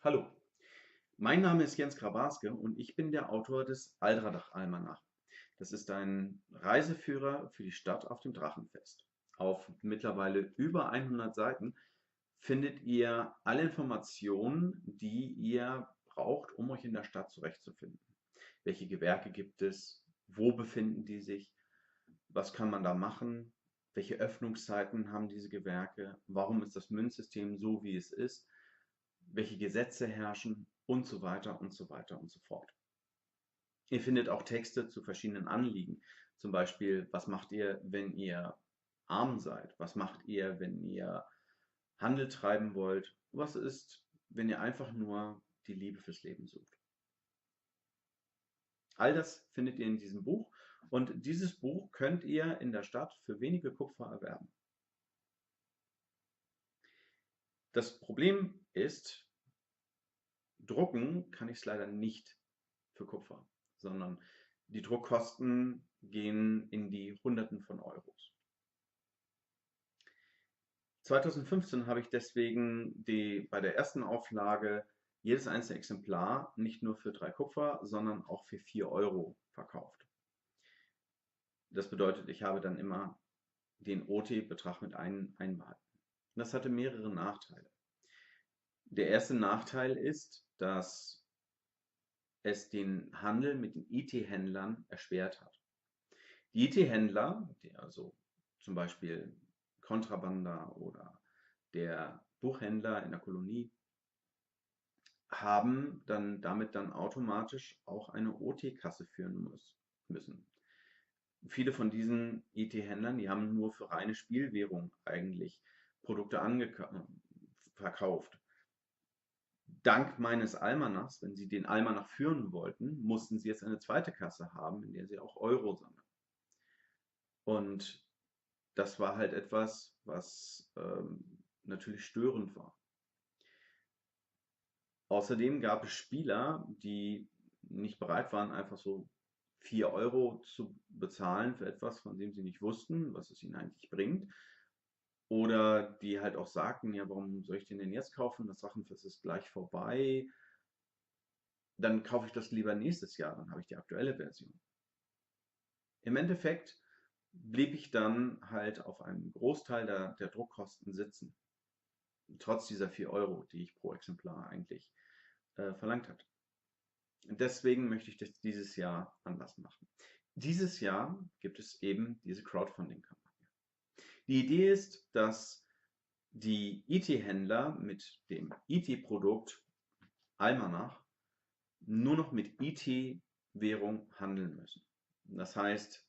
Hallo, mein Name ist Jens Krawaske und ich bin der Autor des Aldradach-Almanach. Das ist ein Reiseführer für die Stadt auf dem Drachenfest. Auf mittlerweile über 100 Seiten findet ihr alle Informationen, die ihr braucht, um euch in der Stadt zurechtzufinden. Welche Gewerke gibt es? Wo befinden die sich? Was kann man da machen? Welche Öffnungszeiten haben diese Gewerke? Warum ist das Münzsystem so, wie es ist? Welche Gesetze herrschen und so weiter und so weiter und so fort. Ihr findet auch Texte zu verschiedenen Anliegen. Zum Beispiel, was macht ihr, wenn ihr arm seid? Was macht ihr, wenn ihr Handel treiben wollt? Was ist, wenn ihr einfach nur die Liebe fürs Leben sucht? All das findet ihr in diesem Buch und dieses Buch könnt ihr in der Stadt für wenige Kupfer erwerben. Das Problem ist, drucken kann ich es leider nicht für Kupfer, sondern die Druckkosten gehen in die Hunderten von Euros. 2015 habe ich deswegen bei der ersten Auflage jedes einzelne Exemplar nicht nur für 3 Kupfer, sondern auch für 4 Euro verkauft. Das bedeutet, ich habe dann immer den OT-Betrag mit einbehalten. Das hatte mehrere Nachteile. Der erste Nachteil ist, dass es den Handel mit den IT-Händlern erschwert hat. Die IT-Händler, also zum Beispiel Kontrabanda oder der Buchhändler in der Kolonie, haben dann damit dann automatisch auch eine OT-Kasse führen müssen. Viele von diesen IT-Händlern, die haben nur für reine Spielwährung eigentlich Produkte verkauft. Dank meines Almanachs, wenn sie den Almanach führen wollten, mussten sie jetzt eine zweite Kasse haben, in der sie auch Euro sammeln. Und das war halt etwas, was natürlich störend war. Außerdem gab es Spieler, die nicht bereit waren, einfach so 4 Euro zu bezahlen für etwas, von dem sie nicht wussten, was es ihnen eigentlich bringt. Oder die halt auch sagten, ja, warum soll ich den denn jetzt kaufen? Das Drachenfest ist gleich vorbei. Dann kaufe ich das lieber nächstes Jahr, dann habe ich die aktuelle Version. Im Endeffekt blieb ich dann halt auf einem Großteil der Druckkosten sitzen, trotz dieser 4 Euro, die ich pro Exemplar eigentlich verlangt hatte. Deswegen möchte ich das dieses Jahr anders machen. Dieses Jahr gibt es eben diese Crowdfunding-Kampagne. Die Idee ist, dass die IT-Händler mit dem IT-Produkt Almanach nur noch mit IT-Währung handeln müssen. Das heißt,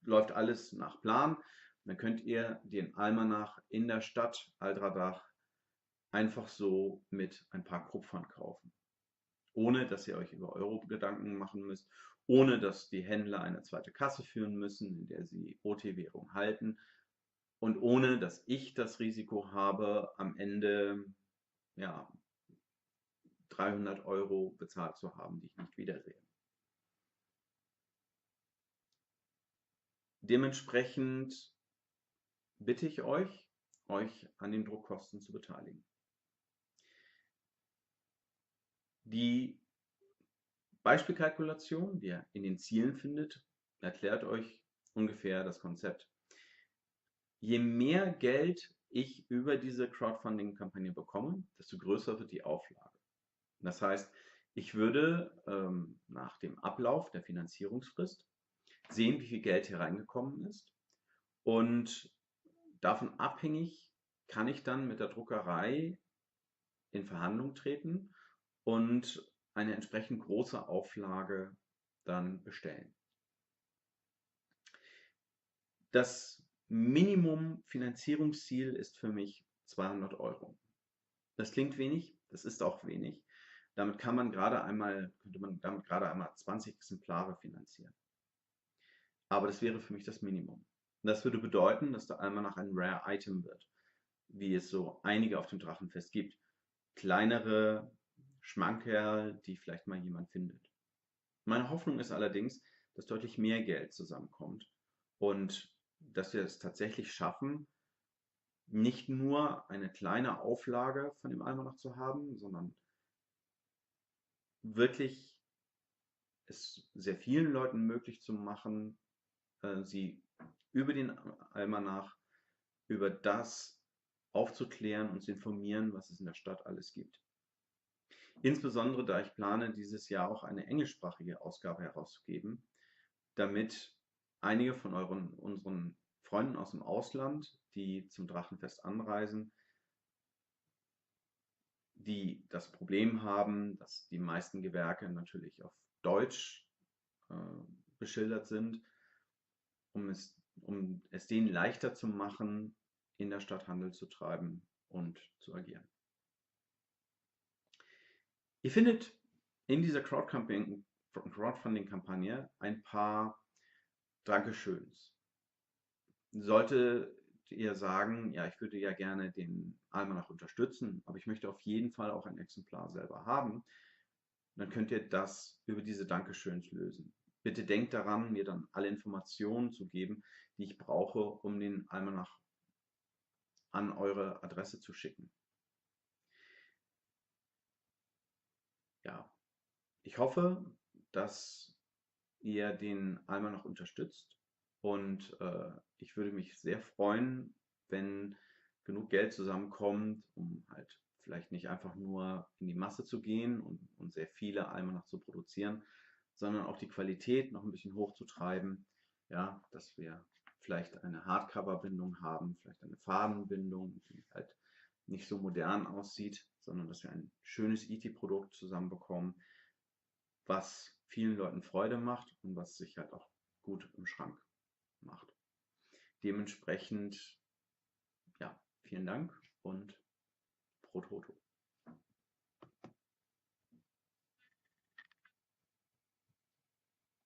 läuft alles nach Plan. Dann könnt ihr den Almanach in der Stadt Aldradach einfach so mit ein paar Kupfern kaufen, ohne dass ihr euch über Euro Gedanken machen müsst, ohne dass die Händler eine zweite Kasse führen müssen, in der sie OT-Währung halten und ohne dass ich das Risiko habe, am Ende ja, 300 Euro bezahlt zu haben, die ich nicht wiedersehe. Dementsprechend bitte ich euch an den Druckkosten zu beteiligen. Die Beispielkalkulation, die ihr in den Zielen findet, erklärt euch ungefähr das Konzept. Je mehr Geld ich über diese Crowdfunding-Kampagne bekomme, desto größer wird die Auflage. Das heißt, ich würde nach dem Ablauf der Finanzierungsfrist sehen, wie viel Geld hier reingekommen ist und davon abhängig kann ich dann mit der Druckerei in Verhandlung treten und eine entsprechend große Auflage dann bestellen. Das Minimum-Finanzierungsziel ist für mich 200 Euro. Das klingt wenig, das ist auch wenig. Damit könnte man damit gerade einmal 20 Exemplare finanzieren. Aber das wäre für mich das Minimum. Das würde bedeuten, dass der Almanach ein Rare Item wird, wie es so einige auf dem Drachenfest gibt. Kleinere Schmankerl, die vielleicht mal jemand findet. Meine Hoffnung ist allerdings, dass deutlich mehr Geld zusammenkommt und dass wir es tatsächlich schaffen, nicht nur eine kleine Auflage von dem Almanach zu haben, sondern wirklich es sehr vielen Leuten möglich zu machen, sie über den Almanach, über das aufzuklären und zu informieren, was es in der Stadt alles gibt. Insbesondere da ich plane, dieses Jahr auch eine englischsprachige Ausgabe herauszugeben, damit einige von unseren Freunden aus dem Ausland, die zum Drachenfest anreisen, die das Problem haben, dass die meisten Gewerke natürlich auf Deutsch äh, beschildert sind, um es denen leichter zu machen, in der Stadt Handel zu treiben und zu agieren. Ihr findet in dieser Crowdfunding-Kampagne ein paar Dankeschöns. Sollte ihr sagen, ja, ich würde ja gerne den Almanach unterstützen, aber ich möchte auf jeden Fall auch ein Exemplar selber haben, dann könnt ihr das über diese Dankeschöns lösen. Bitte denkt daran, mir dann alle Informationen zu geben, die ich brauche, um den Almanach an eure Adresse zu schicken. Ja, ich hoffe, dass ihr den Almanach unterstützt und ich würde mich sehr freuen, wenn genug Geld zusammenkommt, um halt vielleicht nicht einfach nur in die Masse zu gehen und sehr viele Almanach zu produzieren, sondern auch die Qualität noch ein bisschen hochzutreiben, ja, dass wir vielleicht eine Hardcover-Bindung haben, vielleicht eine Farbenbindung, die halt nicht so modern aussieht, sondern dass wir ein schönes IT-Produkt zusammenbekommen, was vielen Leuten Freude macht und was sich halt auch gut im Schrank macht. Dementsprechend, ja, vielen Dank und pro toto.